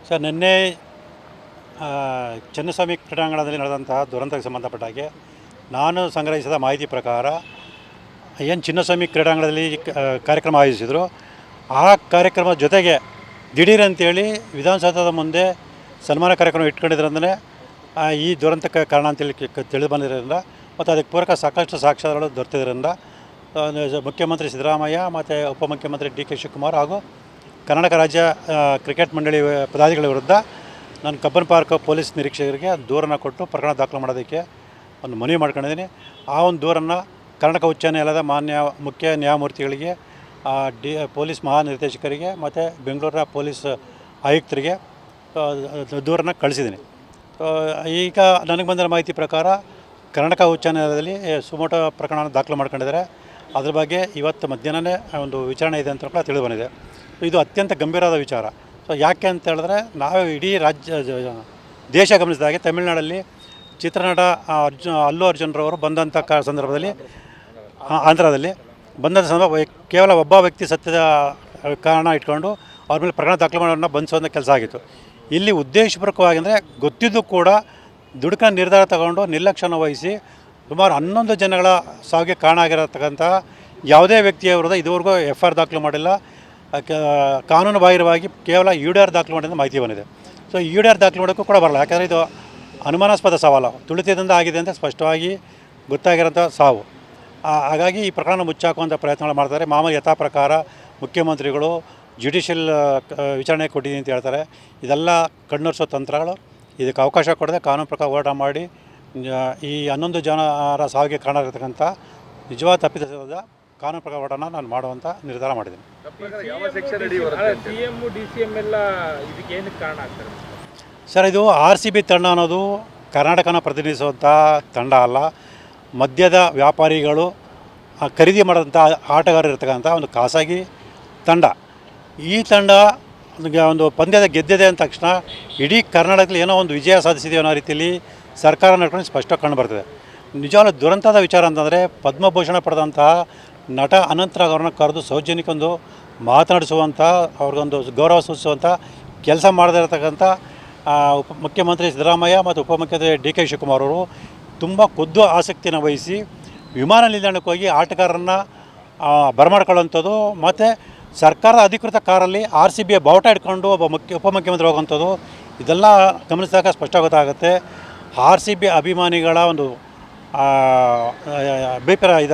Sir ನಿನ್ನೆ ಚೆನ್ನಸ್ವಾಮಿ ಕ್ರೀಡಾಂಗಣದಲ್ಲಿ ನಡೆದಂತಹ ದುರಂತಕ್ಕೆ ಸಂಬಂಧಪಟ್ಟ ಹಾಗೆ ನಾನು ಸಂಗ್ರಹಿಸಿದ ಮಾಹಿತಿ ಪ್ರಕಾರ ಏನು ಚಿನ್ನಸ್ವಾಮಿ ಕ್ರೀಡಾಂಗಣದಲ್ಲಿ ಕಾರ್ಯಕ್ರಮ ಆಯೋಜಿಸಿದರು. ಆ ಕಾರ್ಯಕ್ರಮದ ಜೊತೆಗೆ ದಿಢೀರ್ ಅಂತೇಳಿ ವಿಧಾನಸೌಧದ ಮುಂದೆ ಸನ್ಮಾನ ಕಾರ್ಯಕ್ರಮ ಇಟ್ಕೊಂಡಿದ್ರಂದರೆ ಈ ದುರಂತಕ್ಕೆ ಕಾರಣ ಅಂತೇಳಿ ತಿಳಿದು ಬಂದಿರೋದ್ರಿಂದ ಮತ್ತು ಅದಕ್ಕೆ ಪೂರಕ ಸಾಕಷ್ಟು ಸಾಕ್ಷ್ಯಗಳು ದೊರೆತಿದ್ದರಿಂದ ಮುಖ್ಯಮಂತ್ರಿ ಸಿದ್ದರಾಮಯ್ಯ ಮತ್ತು ಉಪಮುಖ್ಯಮಂತ್ರಿ ಡಿ ಕೆ ಶಿವಕುಮಾರ್ ಹಾಗೂ ಕರ್ನಾಟಕ ರಾಜ್ಯ ಕ್ರಿಕೆಟ್ ಮಂಡಳಿ ಪದಾಧಿಕಾರಿಗಳ ವಿರುದ್ಧ ನಾನು ಕಬ್ಬನ್ ಪಾರ್ಕ್ ಪೊಲೀಸ್ ನಿರೀಕ್ಷಕರಿಗೆ ದೂರನ್ನು ಕೊಟ್ಟು ಪ್ರಕರಣ ದಾಖಲು ಮಾಡೋದಕ್ಕೆ ಒಂದು ಮನವಿ ಮಾಡ್ಕೊಂಡಿದ್ದೀನಿ. ಆ ಒಂದು ದೂರನ್ನು ಕರ್ನಾಟಕ ಉಚ್ಚ ನ್ಯಾಯಾಲಯದ ಮಾನ್ಯ ಮುಖ್ಯ ನ್ಯಾಯಮೂರ್ತಿಗಳಿಗೆ, ಪೊಲೀಸ್ ಮಹಾನಿರ್ದೇಶಕರಿಗೆ ಮತ್ತು ಬೆಂಗಳೂರಿನ ಪೊಲೀಸ್ ಆಯುಕ್ತರಿಗೆ ದೂರನ್ನು ಕಳಿಸಿದ್ದೀನಿ. ಈಗ ನನಗೆ ಬಂದಿರೋ ಮಾಹಿತಿ ಪ್ರಕಾರ ಕರ್ನಾಟಕ ಉಚ್ಚ ನ್ಯಾಯಾಲಯದಲ್ಲಿ ಸುಮೋಟೋ ಪ್ರಕರಣ ದಾಖಲು ಮಾಡ್ಕೊಂಡಿದ್ದಾರೆ. ಅದ್ರ ಬಗ್ಗೆ ಇವತ್ತು ಮಧ್ಯಾಹ್ನವೇ ಒಂದು ವಿಚಾರಣೆ ಇದೆ ಅಂತ ಕೂಡ ತಿಳಿದು ಬಂದಿದೆ. ಇದು ಅತ್ಯಂತ ಗಂಭೀರವಾದ ವಿಚಾರ. ಯಾಕೆ ಅಂತ ಹೇಳಿದ್ರೆ ನಾವು ಇಡೀ ದೇಶ ಗಮನಿಸಿದಾಗೆ ತಮಿಳುನಾಡಲ್ಲಿ ಚಿತ್ರನಟ ಅಲ್ಲು ಅರ್ಜುನ್ರವರು ಬಂದಂಥ ಸಂದರ್ಭದಲ್ಲಿ ಆಂಧ್ರದಲ್ಲಿ ಬಂದಂಥ ಸಂದರ್ಭ ಕೇವಲ ಒಬ್ಬ ವ್ಯಕ್ತಿ ಸತ್ಯದ ಕಾರಣ ಇಟ್ಕೊಂಡು ಅವ್ರ ಮೇಲೆ ಪ್ರಕರಣ ದಾಖಲು ಮಾಡೋದನ್ನ ಬಂಧಿಸುವಂಥ ಕೆಲಸ ಆಗಿತ್ತು. ಇಲ್ಲಿ ಉದ್ದೇಶಪೂರ್ವಕವಾಗಿ ಅಂದರೆ ಗೊತ್ತಿದ್ದು ಕೂಡ ದುಡುಕ ನಿರ್ಧಾರ ತಗೊಂಡು ನಿರ್ಲಕ್ಷ್ಯನ ವಹಿಸಿ ಸುಮಾರು 11 ಜನಗಳ ಸಾವಿಗೆ ಕಾರಣ ಆಗಿರತಕ್ಕಂಥ ಯಾವುದೇ ವ್ಯಕ್ತಿಯ ವಿರುದ್ಧ ಇದುವರೆಗೂ FIR ದಾಖಲು ಮಾಡಿಲ್ಲ. ಕಾನೂನು ಬಾಹಿರವಾಗಿ ಕೇವಲ UDR ದಾಖಲು ಮಾಡಿದ ಮಾಹಿತಿ ಬಂದಿದೆ. ಸೊ UDR ದಾಖಲು ಮಾಡೋಕ್ಕೂ ಕೂಡ ಬರಲ್ಲ. ಯಾಕಂದರೆ ಇದು ಅನುಮಾನಾಸ್ಪದ ಸಾವಲ್ಲ, ತುಳಿತದಿಂದ ಆಗಿದೆ ಅಂತ ಸ್ಪಷ್ಟವಾಗಿ ಗೊತ್ತಾಗಿರೋಂಥ ಸಾವು. ಹಾಗಾಗಿ ಈ ಪ್ರಕರಣ ಮುಚ್ಚಾಕುವಂಥ ಪ್ರಯತ್ನಗಳು ಮಾಡ್ತಾರೆ. ಮಾಮೂಲಿ ಯಥಾ ಪ್ರಕಾರ ಮುಖ್ಯಮಂತ್ರಿಗಳು ಜುಡಿಷಿಯಲ್ ವಿಚಾರಣೆ ಕೊಟ್ಟಿದ್ದೀನಿ ಅಂತ ಹೇಳ್ತಾರೆ. ಇದೆಲ್ಲ ಕಣ್ಣೊರೆಸೋ ತಂತ್ರಗಳು. ಇದಕ್ಕೆ ಅವಕಾಶ ಕೊಡದೆ ಕಾನೂನು ಪ್ರಕಾರ ಹೋರಾಟ ಮಾಡಿ ಈ 11 ಜನರ ಸಾವಿಗೆ ಕಾರಣ ಆಗಿರ್ತಕ್ಕಂಥ ನಿಜವಾದ ತಪ್ಪಿತದ ಕಾನೂನು ಪ್ರಕಾರ ಹೋರಾಟನ ನಾನು ಮಾಡುವಂಥ ನಿರ್ಧಾರ ಮಾಡಿದ್ದೀನಿ. ಸರ್, ಇದು RCB ತಂಡ ಅನ್ನೋದು ಕರ್ನಾಟಕನ ಪ್ರತಿನಿಧಿಸುವಂಥ ತಂಡ ಅಲ್ಲ. ಮದ್ಯದ ವ್ಯಾಪಾರಿಗಳು ಖರೀದಿ ಮಾಡಿದಂಥ ಆಟಗಾರರು ಇರ್ತಕ್ಕಂಥ ಒಂದು ಖಾಸಗಿ ತಂಡ. ಈ ತಂಡ ಒಂದು ಪಂದ್ಯದ ಗೆದ್ದಿದೆ ಅಂದ ತಕ್ಷಣ ಇಡೀ ಕರ್ನಾಟಕದಲ್ಲಿ ಏನೋ ಒಂದು ವಿಜಯ ಸಾಧಿಸಿದೆ ಅನ್ನೋ ರೀತಿಯಲ್ಲಿ ಸರ್ಕಾರ ನಡ್ಕೊಂಡು ಸ್ಪಷ್ಟ ಕಂಡು ಬರ್ತದೆ. ನಿಜವಾದ ದುರಂತದ ವಿಚಾರ ಅಂತಂದರೆ ಪದ್ಮಭೂಷಣ ಪಡೆದಂತಹ ನಟ ಅನಂತನಾಗ್ ಅವ್ರನ್ನ ಕರೆದು ಸೌಜನ್ಯಕ್ಕೊಂದು ಮಾತನಾಡಿಸುವಂಥ, ಅವ್ರಿಗೊಂದು ಗೌರವ ಸೂಚಿಸುವಂಥ ಕೆಲಸ ಮಾಡದೇ ಇರತಕ್ಕಂಥ ಮುಖ್ಯಮಂತ್ರಿ ಸಿದ್ದರಾಮಯ್ಯ ಮತ್ತು ಉಪಮುಖ್ಯಮಂತ್ರಿ ಡಿ ಕೆ ಶಿವಕುಮಾರ್ ಅವರು ತುಂಬ ಖುದ್ದು ಆಸಕ್ತಿಯನ್ನು ವಹಿಸಿ ವಿಮಾನ ನಿಲ್ದಾಣಕ್ಕೆ ಹೋಗಿ ಆಟಗಾರರನ್ನು ಬರಮಾಡ್ಕೊಳ್ಳೋಂಥದ್ದು ಮತ್ತು ಸರ್ಕಾರದ ಅಧಿಕೃತ ಕಾರಲ್ಲಿ RCB ಬಾವುಟ ಇಟ್ಕೊಂಡು ಒಬ್ಬ ಉಪಮುಖ್ಯಮಂತ್ರಿ ಹೋಗುವಂಥದ್ದು, ಇದೆಲ್ಲ ಗಮನಿಸಿದಾಗ ಸ್ಪಷ್ಟ ಗೊತ್ತಾಗುತ್ತೆ. RCB ಅಭಿಮಾನಿಗಳ ಒಂದು ಅಭಿಪ್ರಾಯ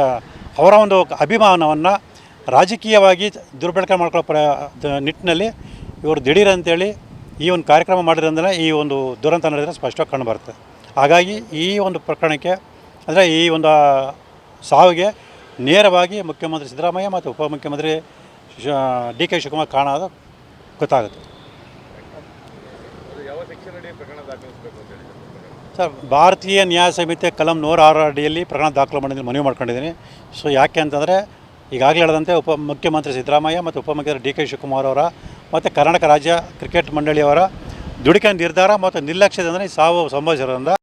ಅವರ ಒಂದು ಅಭಿಮಾನವನ್ನು ರಾಜಕೀಯವಾಗಿ ದುರ್ಬಳಕೆ ಮಾಡ್ಕೊಳ್ಳೋ ನಿಟ್ಟಿನಲ್ಲಿ ಇವರು ದಿಢೀರ್ ಅಂತೇಳಿ ಈ ಒಂದು ಕಾರ್ಯಕ್ರಮ ಮಾಡಿರೋದ್ರಿಂದ ಈ ಒಂದು ದುರಂತ ನಡೆದರೆ ಸ್ಪಷ್ಟವಾಗಿ ಕಂಡು ಬರುತ್ತೆ. ಹಾಗಾಗಿ ಈ ಒಂದು ಪ್ರಕರಣಕ್ಕೆ ಅಂದರೆ ಈ ಒಂದು ಸಾವಿಗೆ ನೇರವಾಗಿ ಮುಖ್ಯಮಂತ್ರಿ ಸಿದ್ದರಾಮಯ್ಯ ಮತ್ತು ಉಪಮುಖ್ಯಮಂತ್ರಿ ಡಿ ಕೆ ಶಿವಕುಮಾರ್ ಕಾರಣ ಅದು ಗೊತ್ತಾಗುತ್ತೆ. ಸರ್, ಭಾರತೀಯ ನ್ಯಾಯ ಸಂಹಿತೆ ಕಲಂ 106 ಅಡಿಯಲ್ಲಿ ಪ್ರಕರಣ ದಾಖಲು ಮಾಡಿದ್ದೀನಿ, ಮನವಿ ಮಾಡ್ಕೊಂಡಿದ್ದೀನಿ. ಸೊ ಯಾಕೆ ಅಂತಂದರೆ ಈಗಾಗಲೇ ಹೇಳಿದಂತೆ ಮುಖ್ಯಮಂತ್ರಿ ಸಿದ್ದರಾಮಯ್ಯ ಮತ್ತು ಉಪಮುಖ್ಯಮಂತ್ರಿ ಡಿ ಕೆ ಶಿವಕುಮಾರ್ ಅವರ ಮತ್ತು ಕರ್ನಾಟಕ ರಾಜ್ಯ ಕ್ರಿಕೆಟ್ ಮಂಡಳಿಯವರ ದುಡುಕಿನ ನಿರ್ಧಾರ ಮತ್ತು ನಿರ್ಲಕ್ಷ್ಯದಿಂದ ಈ ಸಾವು ಸಂಭವಿಸಿರೋದ್ರಿಂದ